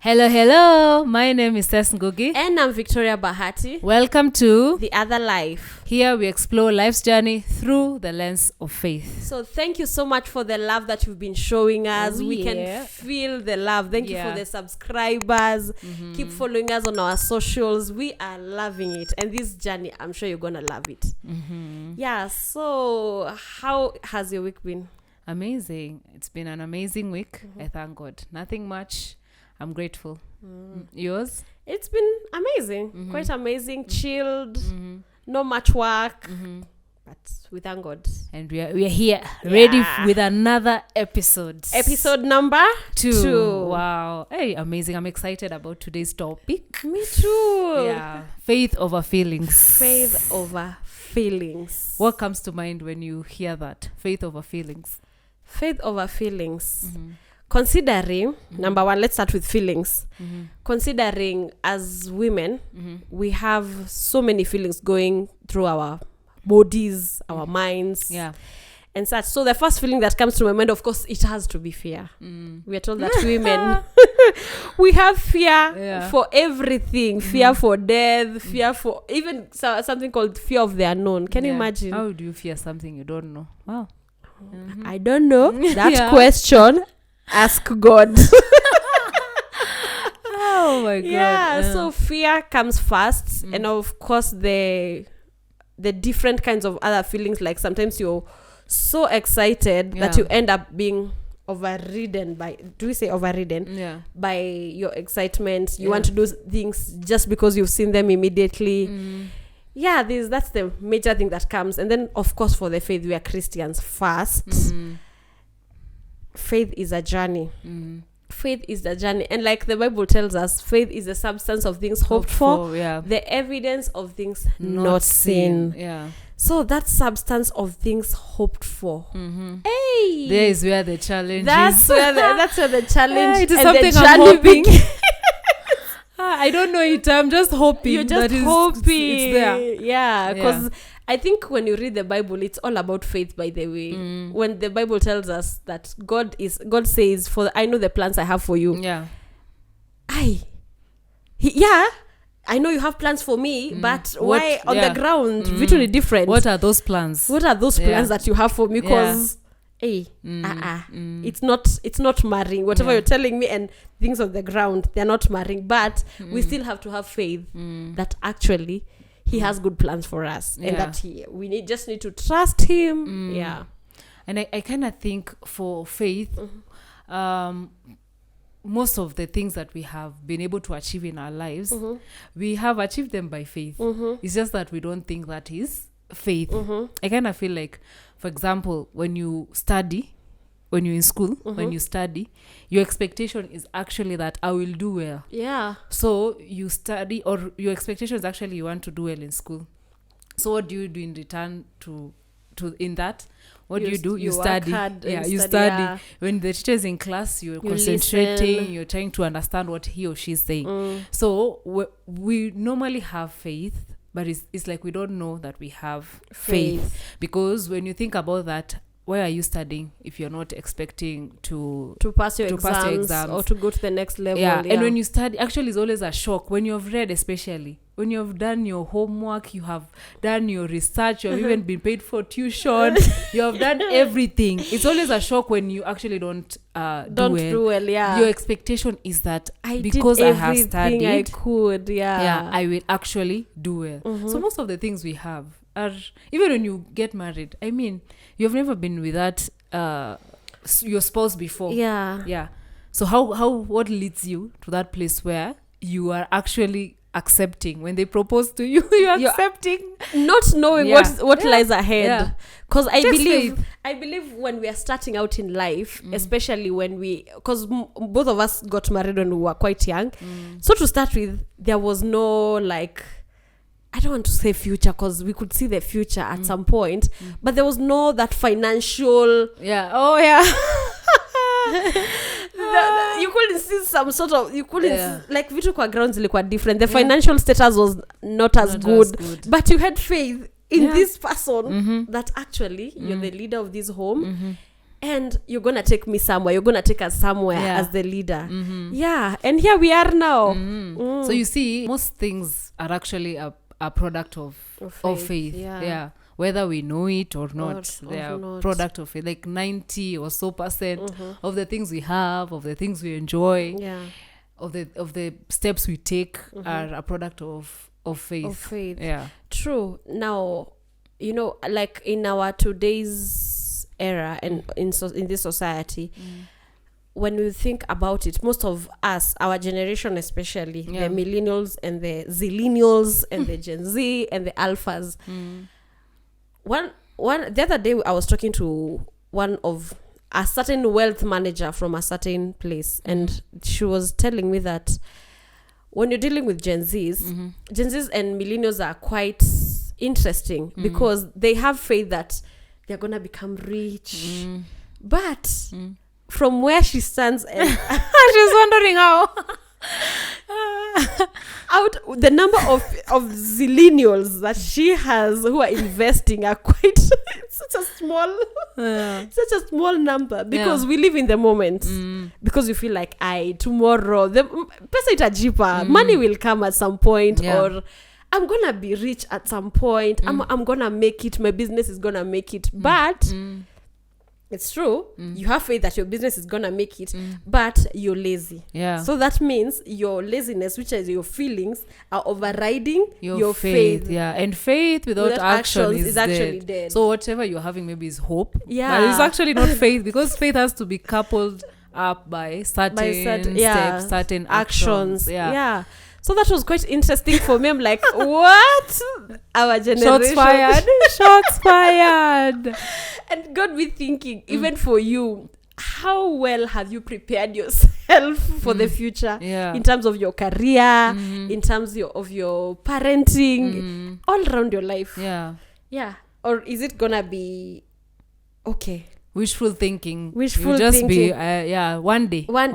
Hello, hello. My name is Cess Ngugi. And I'm Victoria Bahati. Welcome to The Other Life. Here we explore life's journey through the lens of faith. So thank you so much for the love that you've been showing us. Oh, we yeah. can feel the love. Thank you for the subscribers. Keep following us on our socials. We are loving it. And this journey, I'm sure you're going to love it. Yeah, so how has your week been? Amazing. It's been an amazing week. I thank God. Nothing much. I'm grateful. Yours? It's been amazing. Quite amazing. Chilled. Not much work. But we thank God. And we are here, ready with another episode. Episode number 2. Wow. Hey, amazing. I'm excited about today's topic. Me too. Yeah. Faith over feelings. Faith over feelings. What comes to mind when you hear that? Faith over feelings. Faith over feelings. Considering, number one, let's start with feelings. Considering as women, we have so many feelings going through our bodies, our minds, and such. So the first feeling that comes to my mind, of course, it has to be fear. We are told that women, we have fear for everything. Fear for death, fear for even something called fear of the unknown. Can you imagine? How do you fear something you don't know? Wow. I don't know. That question, ask God. Oh my God. Yeah, so fear comes first. And of course, the different kinds of other feelings, like sometimes you're so excited that you end up being overridden by, do we say overridden? By your excitement. You want to do things just because you've seen them immediately. Yeah, that's the major thing that comes. And then, of course, for the faith, we are Christians first. Faith is a journey. Faith is the journey. And like the Bible tells us, faith is the substance of things hoped for, the evidence of things not seen. Yeah. So that substance of things hoped for. Hey! There is where the challenge that's is. That's where the challenge it is and something the I'm journey hoping. begins. I don't know it. I'm just hoping. You're just hoping. It's there. Yeah, because I think when you read the Bible, it's all about faith, by the way. When the Bible tells us that God says, "For I know the plans I have for you." Yeah. I know you have plans for me, but why on the ground? Literally different. What are those plans? What are those plans that you have for me? Because it's not marrying. Whatever you're telling me and things on the ground, they're not marrying. But we still have to have faith that actually He has good plans for us, and that we just need to trust Him. Yeah. And I kind of think for faith, most of the things that we have been able to achieve in our lives, we have achieved them by faith. It's just that we don't think that is faith. I kind of feel like, for example, when you're in school, when you study, your expectation is actually that I will do well. Yeah. So you study, or your expectation is actually you want to do well in school. So what do you do in return to in that? What do you do? You study. You study. Yeah. When the teacher is in class, you're concentrating. Listen. You're trying to understand what he or she is saying. So we normally have faith, but it's like we don't know that we have faith. Because when you think about that, why are you studying if you're not expecting to pass your exams or to go to the next level? Yeah. And when you study, actually it's always a shock. When you've read, especially, when you've done your homework, you have done your research, you've even been paid for tuition, you have done everything. It's always a shock when you actually don't do well. Yeah. Your expectation is that because I have studied, I could, I will actually do well. So most of the things we have are, even when you get married, I mean, you've never been without your spouse before. Yeah. So what leads you to that place where you are actually accepting when they propose to you? You're accepting, not knowing what lies ahead. Because I believe when we are starting out in life, especially when because both of us got married when we were quite young. So to start with, there was no I don't want to say future, because we could see the future at some point, but there was no that financial. You couldn't see some sort of, like vitu kwa grounds ilikuwa different. The financial status was not as good, but you had faith in this person that actually you're the leader of this home. and you're gonna take me somewhere, you're gonna take us somewhere as the leader. And here we are now. So you see, most things are actually a product of faith. Yeah. Whether we know it or not, they are product of it. Like 90 or so percent of the things we have, of the things we enjoy, of the steps we take are a product of faith. Yeah. True. Now, like in our today's era and in this society, when we think about it, most of us, our generation especially, the millennials and the zillennials and the Gen Z and the alphas, the other day I was talking to a certain wealth manager from a certain place, and she was telling me that when you're dealing with Gen Zs and millennials are quite interesting because they have faith that they're gonna become rich, but from where she stands, and she's wondering how. Out the number of zillennials that she has who are investing are quite such a small number, because we live in the moment, because we feel like tomorrow the pesa itajipa, money will come at some point, or I'm gonna be rich at some point, I'm gonna make it, my business is gonna make it, but it's true, you have faith that your business is gonna make it, but you're lazy. So that means your laziness, which is your feelings, are overriding your faith. And faith without action is actually dead. So whatever you're having maybe is hope, but it's actually not faith, because faith has to be coupled up by certain steps, certain actions. So that was quite interesting for me. I'm like, what? Our generation. Shots fired. And got me thinking, even for you, how well have you prepared yourself for the future? In terms of your career, in terms of your parenting, all around your life. Or is it gonna be okay? Wishful thinking. Wishful just thinking. Be one day. One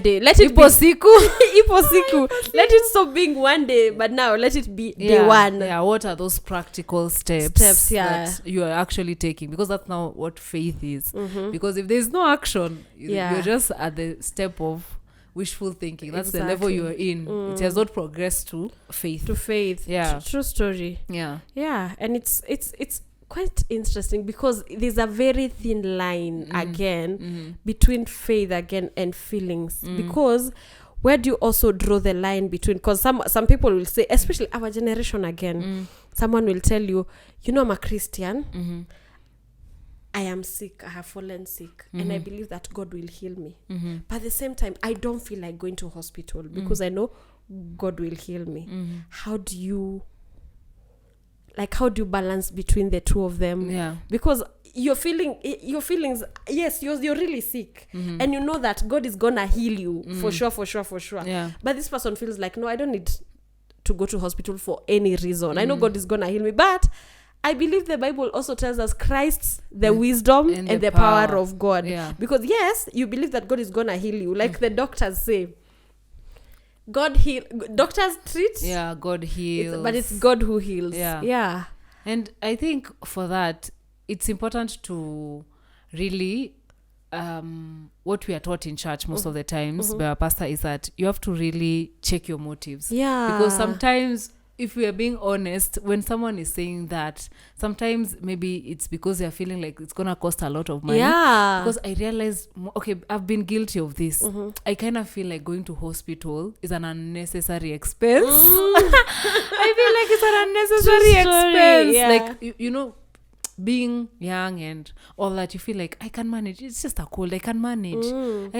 day. Let it be Iposiku. Let it stop being one day, but now let it be day one. What are those practical steps that you are actually taking? Because that's now what faith is. Because if there's no action, you're just at the step of wishful thinking. That's the level you are in. It has not progressed to faith. True story. And it's quite interesting, because there's a very thin line again between faith again and feelings, because where do you also draw the line between, because some people will say, especially our generation again, someone will tell you, I'm a Christian, I am sick, I have fallen sick, and I believe that God will heal me, but at the same time I don't feel like going to hospital because I know God will heal me. How do you balance between the two of them? Because your feelings, yes, you're really sick, and you know that God is gonna heal you for sure, but this person feels like, no, I don't need to go to hospital for any reason. I know God is gonna heal me, but I believe the Bible also tells us Christ's the wisdom and the power of God, because yes, you believe that God is gonna heal you, like the doctors say, God heal. Doctors treat. God heals. But it's God who heals. And I think for that, it's important to really, what we are taught in church most of the times by our pastor is that you have to really check your motives. Because sometimes, if we are being honest, when someone is saying that, sometimes maybe it's because they're feeling like it's gonna cost a lot of money. Because I realized, I've been guilty of this. I kind of feel like going to hospital is an unnecessary expense. I feel like it's an unnecessary expense. Like, being young and all that, you feel like I can manage. It's just a cold. I can manage.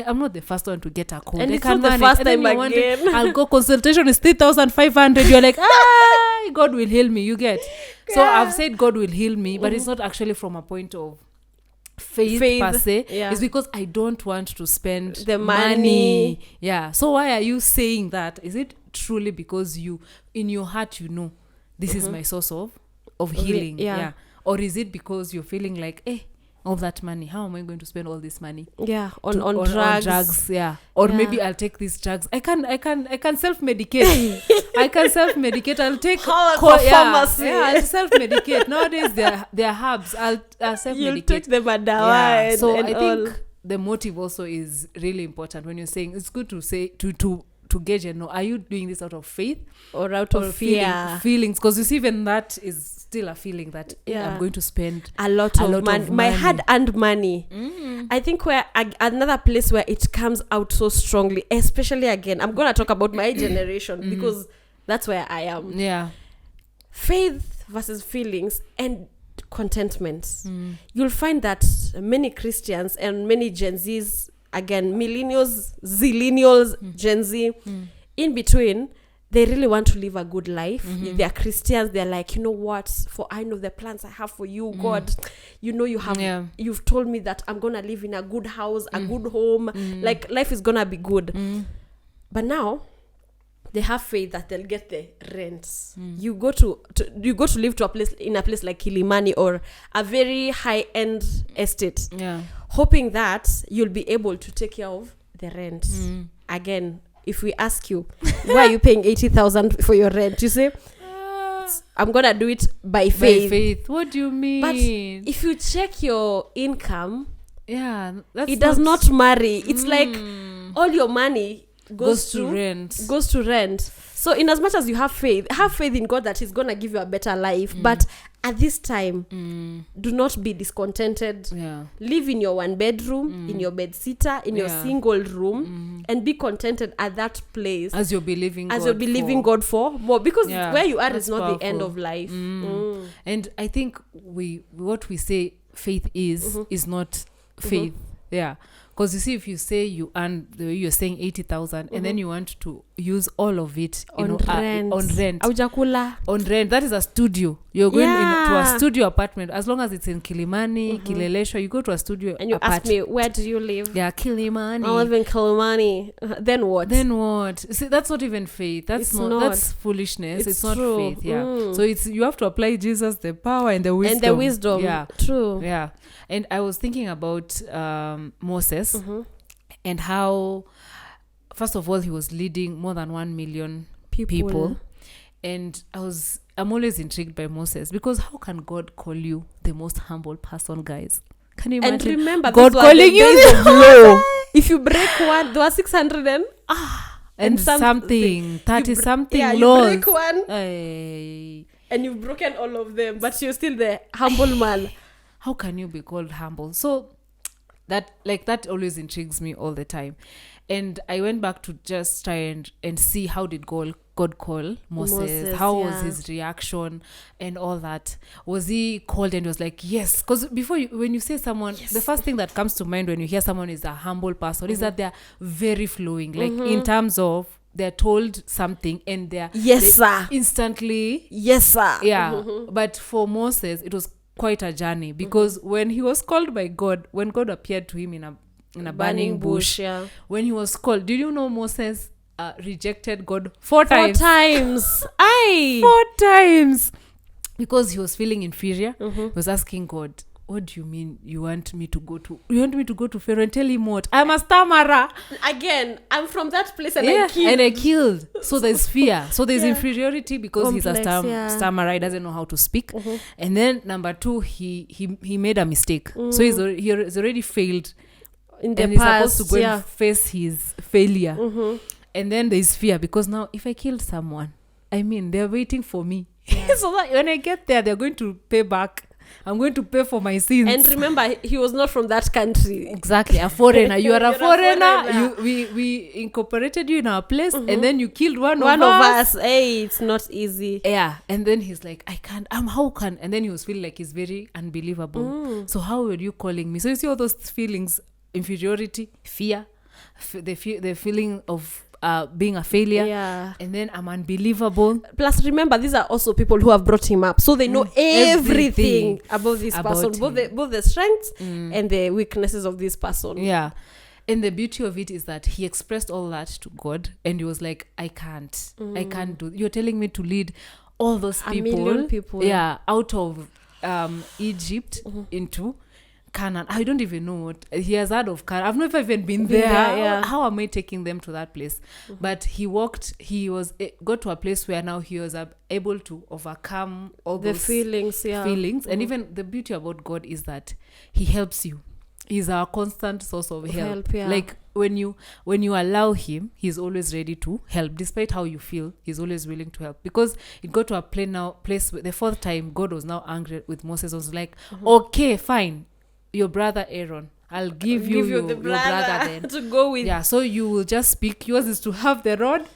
I'm not the first one to get a cold. And I it's can not manage. the first time again. I'll go, consultation is 3,500. You're like, God will heal me. You get. So I've said God will heal me, but it's not actually from a point of faith per se. It's because I don't want to spend the money. So why are you saying that? Is it truly because you, in your heart, this is my source of healing? Or is it because you're feeling like, all that money. How am I going to spend all this money? Yeah, on drugs. On drugs, yeah. Or maybe I'll take these drugs. I can self-medicate. I can self-medicate. I'll take pharmacy. Yeah, I'll self-medicate. Nowadays they're herbs. I'll self-medicate. You'll take them and so and I all. think the motive also is really important when you're saying it's good to say to gauge and know, are you doing this out of faith or out of fear? Feelings, because you see, even that is still a feeling that I'm going to spend a lot of money. My hard-earned money. I think where another place where it comes out so strongly, especially again, I'm going to talk about my generation because that's where I am. Yeah. Faith versus feelings and contentment. You'll find that many Christians and many Gen Zs, again, millennials, zillennials, Gen Z, in between, they really want to live a good life. They're Christians. They're like, you know what? For I know the plans I have for you, God. You know, you've told me that I'm going to live in a good house, a good home. Like, life is going to be good. But now, they have faith that they'll get the rent. You go to live to a place like Kilimani or a very high-end estate. Yeah. Hoping that you'll be able to take care of the rent. Again, if we ask you, why are you paying 80,000 for your rent? You say, I'm gonna do it by faith. By faith. What do you mean? But if you check your income, it does not marry. It's like all your money goes to rent. So in as much as you have faith in God that he's gonna give you a better life, but at this time, do not be discontented. Live in your one bedroom, in your bed sitter, in your single room, and be contented at that place as you're believing God for more, because where you are is not powerful. The end of life. And I think what we say faith is not faith. Because you see, if you say you earn, the way you're saying 80,000, and then you want to use all of it on rent. On rent, that is a studio. You're going into a studio apartment. As long as it's in Kilimani, Kileleshwa, you go to a studio and you ask me, where do you live? Yeah, Kilimani. I live in Kilimani. Then what? See, that's not even faith. That's that's foolishness. It's not faith. So you have to apply Jesus, the power and the wisdom. Yeah. True. Yeah. And I was thinking about Moses and how, first of all, he was leading more than 1 million people. And I'm always intrigued by Moses, because how can God call you the most humble person, guys? Can you imagine? And remember, God calling you if you break one, there are 600 and something 30 something laws. You break one and you've broken all of them, but you're still the humble man. How can you be called humble? So that always intrigues me all the time. And I went back to just try and see, how did God call Moses? How was his reaction and all that? Was he called and was like, yes? Because when you say someone, the first thing that comes to mind when you hear someone is a humble person is that they're very flowing. Like in terms of, they're told something and they're sir, instantly yes sir. Yeah. But for Moses, it was quite a journey, because when he was called by God, when God appeared to him in a burning bush, when he was called, did you know Moses rejected God 4 times? 4 times. 4 times, because he was feeling inferior. He was asking God, what do you mean you want me to go to Pharaoh and tell him what? I'm a stammerer. Again, I'm from that place and I killed. So there's fear. So there's inferiority because he's a stammerer. He doesn't know how to speak. And then number 2, he made a mistake. So he's already failed. In the and past, he's supposed to go and face his failure. And then there's fear, because now if I killed someone, I mean, they're waiting for me. So that when I get there, they're going to pay back. I'm going to pay for my sins. And remember, he was not from that country. Exactly, a foreigner. You are a foreigner. We incorporated you in our place, and then you killed one of us. Hey, it's not easy. Yeah, and then he's like, I can't. How can? And then he was feeling like he's very unbelievable. So how are you calling me? So you see all those feelings: inferiority, fear, the feeling of being a failure, and then I'm unbelievable. Plus, remember, these are also people who have brought him up, so they know everything about this person, both the strengths and the weaknesses of this person. Yeah, and the beauty of it is that he expressed all that to God, and he was like, I can't do. You're telling me to lead all those people, 1 million people, out of Egypt into Canaan. I don't even know what he has heard of Canaan. I've never even been there. Yeah. How am I taking them to that place? But he got to a place where now he was able to overcome all the those feelings. And even the beauty about God is that he helps you. He's our constant source of help. Like when you allow him, he's always ready to help. Despite how you feel, he's always willing to help. Because it got to a place where the fourth time God was now angry with Moses. Was like, okay, fine, your brother Aaron, I'll give you your brother then to go with. Yeah, so you will just speak. Yours is to have the rod.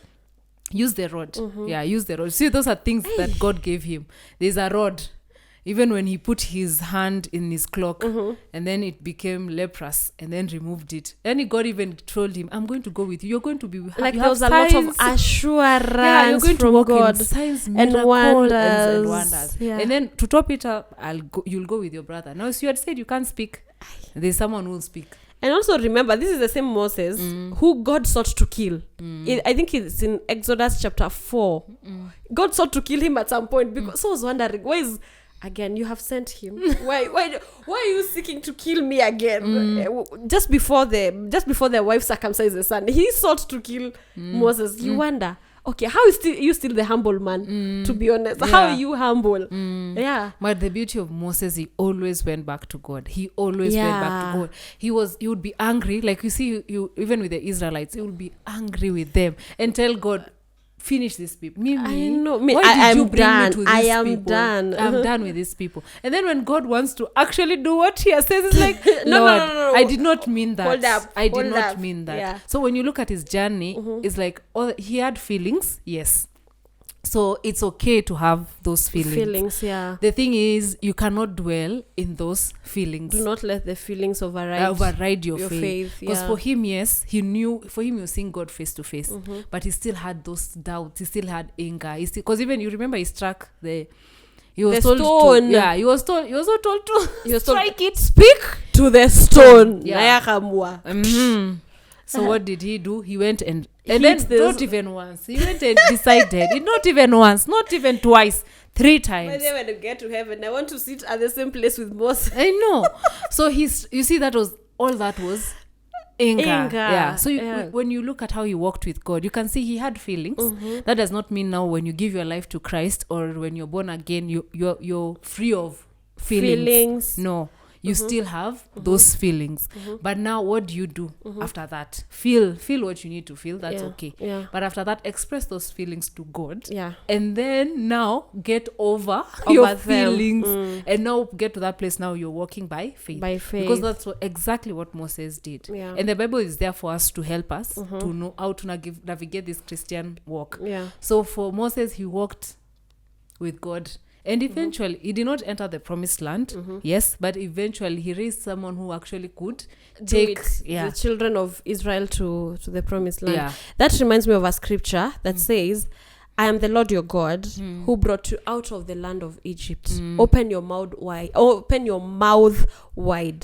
Use the rod. Use the rod. See, those are things that God gave him. There's a rod. Even when he put his hand in his cloak and then it became leprous and then removed it. Then God even told him, I'm going to go with you. You're going to be like there was a lot of assurance you're going from to walk God in signs, and miracles, wonders. and wonders. Yeah. And then to top it up, you'll go with your brother. Now, so you had said you can't speak. There's someone who will speak. And also remember, this is the same Moses who God sought to kill. I think it's in Exodus chapter 4. God sought to kill him at some point because I was wondering, why is... Again, you have sent him. Why are you seeking to kill me again? Just before the wife circumcised the son, he sought to kill Moses. You wonder, okay, how is you still the humble man? To be honest, how are you humble? Yeah. But the beauty of Moses, he always went back to God. He always went back to God. He would be angry, like you see, you even with the Israelites, he would be angry with them and tell God, finish these people. I know. Why did you bring done. me to these I am people? done. I'm done with these people. And then when God wants to actually do what he says, it's like, No. I did not mean that. Hold up. I did not mean that. Yeah. So when you look at his journey, it's like, he had feelings, yes. So it's okay to have those feelings. Yeah. The thing is, you cannot dwell in those feelings. Do not let the feelings override your faith. Because for him, yes, he was seeing God face to face, but he still had those doubts. He still had anger. Because even you remember, he struck he was told stone. He was told to strike it. Speak to the stone. So what did he do? He went and then not even once. He went and decided. Not even once, not even twice, 3 times. When I get to heaven, I want to sit at the same place with Moses. I know. So you see, that was anger. Yeah. So when you look at how he walked with God, you can see he had feelings. That does not mean now when you give your life to Christ or when you're born again, you're free of feelings. No. You still have those feelings. But now what do you do after that? Feel what you need to feel. That's okay. Yeah. But after that, express those feelings to God. Yeah. And then now get over your them. feelings. And now get to that place now you're walking by faith. Because that's exactly what Moses did. Yeah. And the Bible is there for us to help us to know how to navigate this Christian walk. Yeah. So for Moses, he walked with God. And eventually, he did not enter the promised land, yes, but eventually he raised someone who actually could take the children of Israel to the promised land. Yeah. That reminds me of a scripture that says, I am the Lord your God who brought you out of the land of Egypt. Open your mouth wide,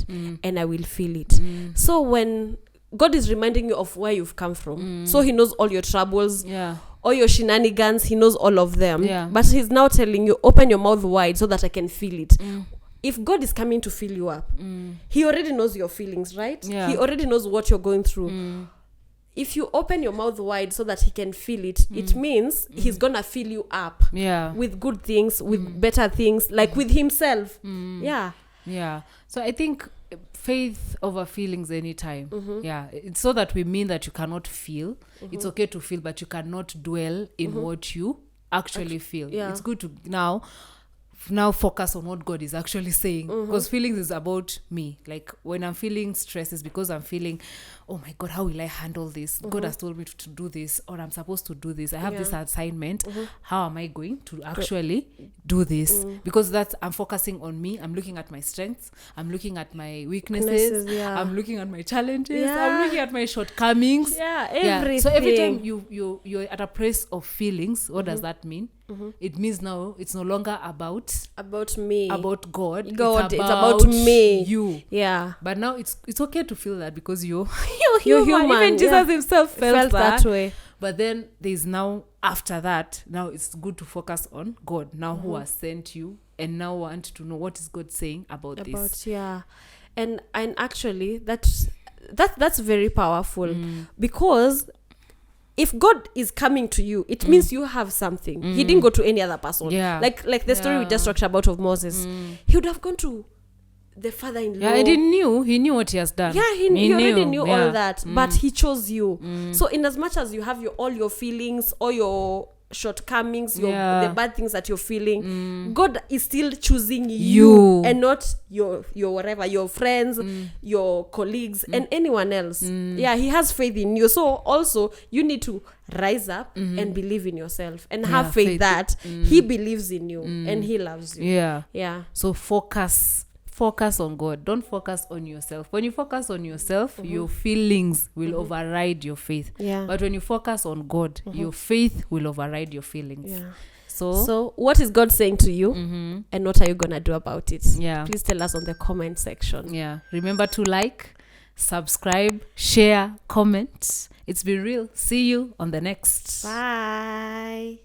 and I will fill it. So when God is reminding you of where you've come from, so he knows all your troubles, all your shenanigans, he knows all of them. Yeah. But he's now telling you, open your mouth wide so that I can feel it. If God is coming to fill you up, he already knows your feelings, right? Yeah. He already knows what you're going through. If you open your mouth wide so that he can feel it, it means he's gonna fill you up with good things, with better things, like with himself. Yeah. So I think faith over feelings anytime. It's so that we mean that you cannot feel. It's okay to feel, but you cannot dwell in what you actually feel. It's good to now focus on what God is actually saying, because feelings is about me. Like when I'm feeling stress, is because I'm feeling, oh my God, how will I handle this? God has told me to do this, or I'm supposed to do this. I have this assignment. How am I going to actually do this? Because I'm focusing on me. I'm looking at my strengths. I'm looking at my weaknesses. I'm looking at my challenges. I'm looking at my shortcomings. Everything. So every time you're at a place of feelings, what does that mean? It means now it's no longer about me, about God. It's about me, you. Yeah. But now it's okay to feel that because you're human. Even Jesus himself felt that way. But then there's now, after that, now it's good to focus on God now, who has sent you, and now want to know what is God saying about this. And actually that's very powerful, because if God is coming to you, it means you have something. He didn't go to any other person. Like the story we just talked about of Moses. He would have gone to the father-in-law. Yeah, he knew what he has done. Yeah, he already knew all that, but he chose you. So in as much as you have all your feelings, all your shortcomings, the bad things that you're feeling, God is still choosing you and not your whatever, your friends, your colleagues, and anyone else. He has faith in you. So also you need to rise up and believe in yourself and have faith that he believes in you and he loves you. So focus on God. Don't focus on yourself. When you focus on yourself, your feelings will override your faith. But when you focus on God, your faith will override your feelings. So what is God saying to you, and what are you gonna do about it? Please tell us on the comment section. Remember to like, subscribe, share, comment. It's been real. See you on the next. Bye.